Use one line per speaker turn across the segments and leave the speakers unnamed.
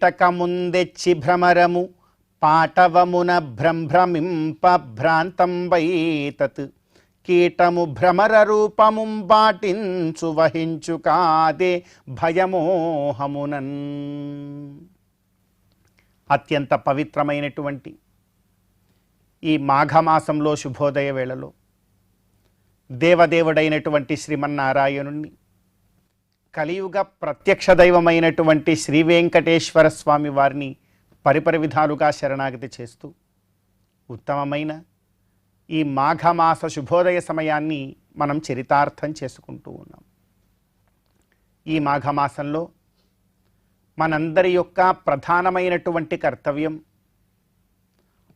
కీటకముందెచ్చి భ్రమరము పాటవమున భ్రంభ్రమింప భ్రాంతం వైతత్ కీటము భ్రమర రూపముం బాటించు వహించు కాదే భయమోహమునన్. అత్యంత పవిత్రమైనటువంటి ఈ మాఘమాసంలో శుభోదయ వేళలో దేవదేవుడైనటువంటి శ్రీమన్నారాయణుణ్ణి, కలియుగ ప్రత్యక్ష దైవమైనటువంటి శ్రీ వెంకటేశ్వర స్వామి వారిని పరిపరి విధాలుగా శరణాగతి చేస్తూ ఉత్తమమైన ఈ మాఘమాస శుభోదయ సమయాన్ని మనం చరితార్థం చేసుకుంటూ ఉన్నాం. ఈ మాఘమాసంలో మనందరి యొక్క ప్రధానమైనటువంటి కర్తవ్యం,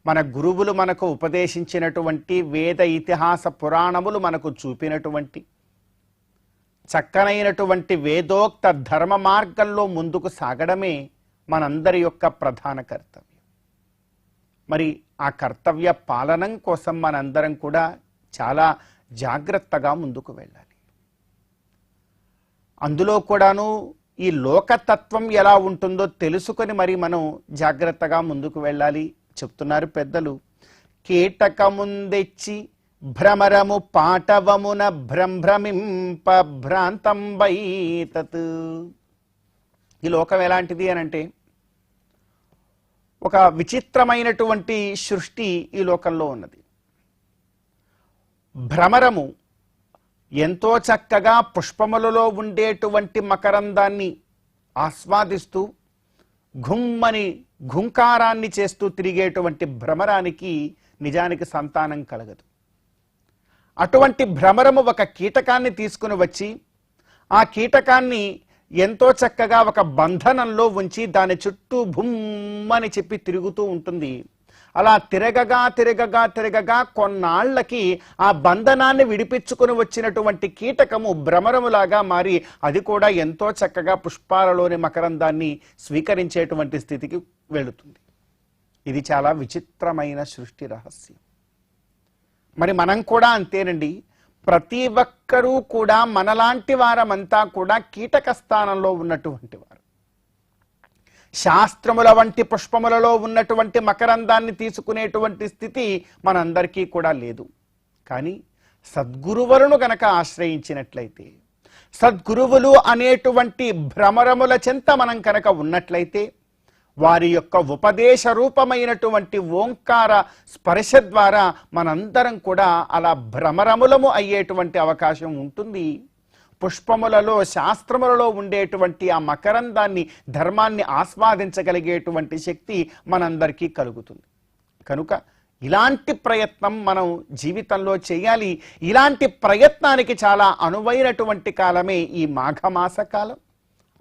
మన గురువులు మనకు ఉపదేశించినటువంటి వేద ఇతిహాస పురాణములు మనకు చూపినటువంటి చక్కనైనటువంటి వేదోక్త ధర్మ మార్గంలో ముందుకు సాగడమే మనందరి యొక్క ప్రధాన కర్తవ్యం. మరి ఆ కర్తవ్య పాలనం కోసం మనందరం కూడా చాలా జాగ్రత్తగా ముందుకు వెళ్ళాలి. అందులో కూడాను ఈ లోకతత్వం ఎలా ఉంటుందో తెలుసుకొని మరి మనం జాగ్రత్తగా ముందుకు వెళ్ళాలి. చెప్తున్నారు పెద్దలు, కీటకముందెచ్చి భ్రమరము పాటవమున భ్రంభ్రమింప భ్రాంతం వైతత్. ఈ లోకం ఎలాంటిది అనంటే ఒక విచిత్రమైనటువంటి సృష్టి ఈ లోకంలో ఉన్నది. భ్రమరము ఎంతో చక్కగా పుష్పములలో ఉండేటువంటి మకరందాన్ని ఆస్వాదిస్తూ ఘుమ్మని ఘుంకారాన్ని చేస్తూ తిరిగేటువంటి భ్రమరానికి నిజానికి సంతానం కలగదు. అటువంటి భ్రమరము ఒక కీటకాన్ని తీసుకుని వచ్చి ఆ కీటకాన్ని ఎంతో చక్కగా ఒక బంధనంలో ఉంచి దాని చుట్టూ భుమ్మని చెప్పి తిరుగుతూ ఉంటుంది. అలా తిరగగా తిరగగా తిరగగా కొన్నాళ్లకి ఆ బంధనాన్ని విడిపించుకుని వచ్చినటువంటి కీటకము భ్రమరములాగా మారి అది కూడా ఎంతో చక్కగా పుష్పాలలోని మకరందాన్ని స్వీకరించేటువంటి స్థితికి వెళుతుంది. ఇది చాలా విచిత్రమైన సృష్టి రహస్యం. మరి మనం కూడా అంతేనండి. ప్రతి ఒక్కరూ కూడా మనలాంటి వారమంతా కూడా కీటక స్థానంలో ఉన్నటువంటి వారు. శాస్త్రముల వంటి పుష్పములలో ఉన్నటువంటి మకరందాన్ని తీసుకునేటువంటి స్థితి మనందరికీ కూడా లేదు. కానీ సద్గురువులను గనక ఆశ్రయించినట్లయితే, సద్గురువులు అనేటువంటి భ్రమరముల చెంత మనం కనుక ఉన్నట్లయితే, వారి యొక్క ఉపదేశ రూపమైనటువంటి ఓంకార స్పర్శ ద్వారా మనందరం కూడా అలా భ్రమరములము అయ్యేటువంటి అవకాశం ఉంటుంది. పుష్పములలో శాస్త్రములలో ఉండేటువంటి ఆ మకరందాన్ని ధర్మాన్ని ఆస్వాదించగలిగేటువంటి శక్తి మనందరికీ కలుగుతుంది. కనుక ఇలాంటి ప్రయత్నం మనం జీవితంలో చేయాలి. ఇలాంటి ప్రయత్నానికి చాలా అనువైనటువంటి కాలమే ఈ మాఘమాస కాలం.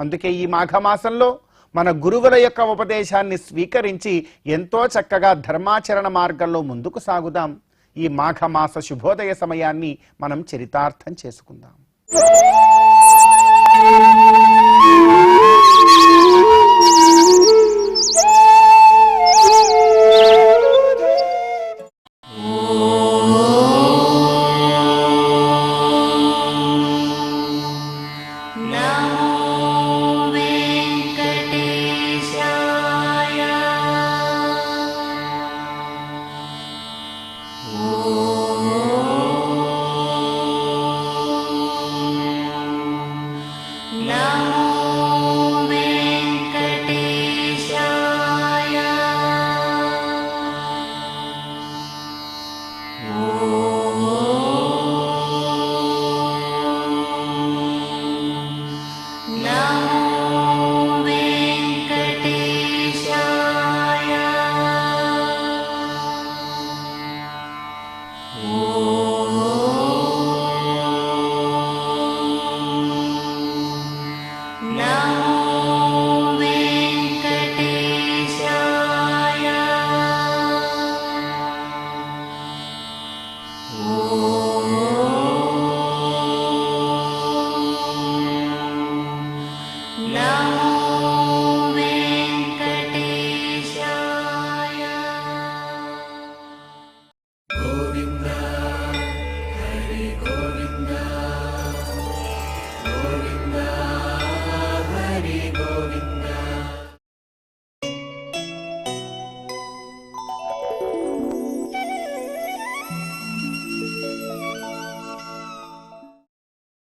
అందుకే ఈ మాఘమాసంలో మన గురువుల యొక్క ఉపదేశాన్ని స్వీకరించి ఎంతో చక్కగా ధర్మాచరణ మార్గంలో ముందుకు సాగుదాం. ఈ మాఘమాస శుభోదయ సమయాన్ని మనం చరితార్థం చేసుకుందాం.
Now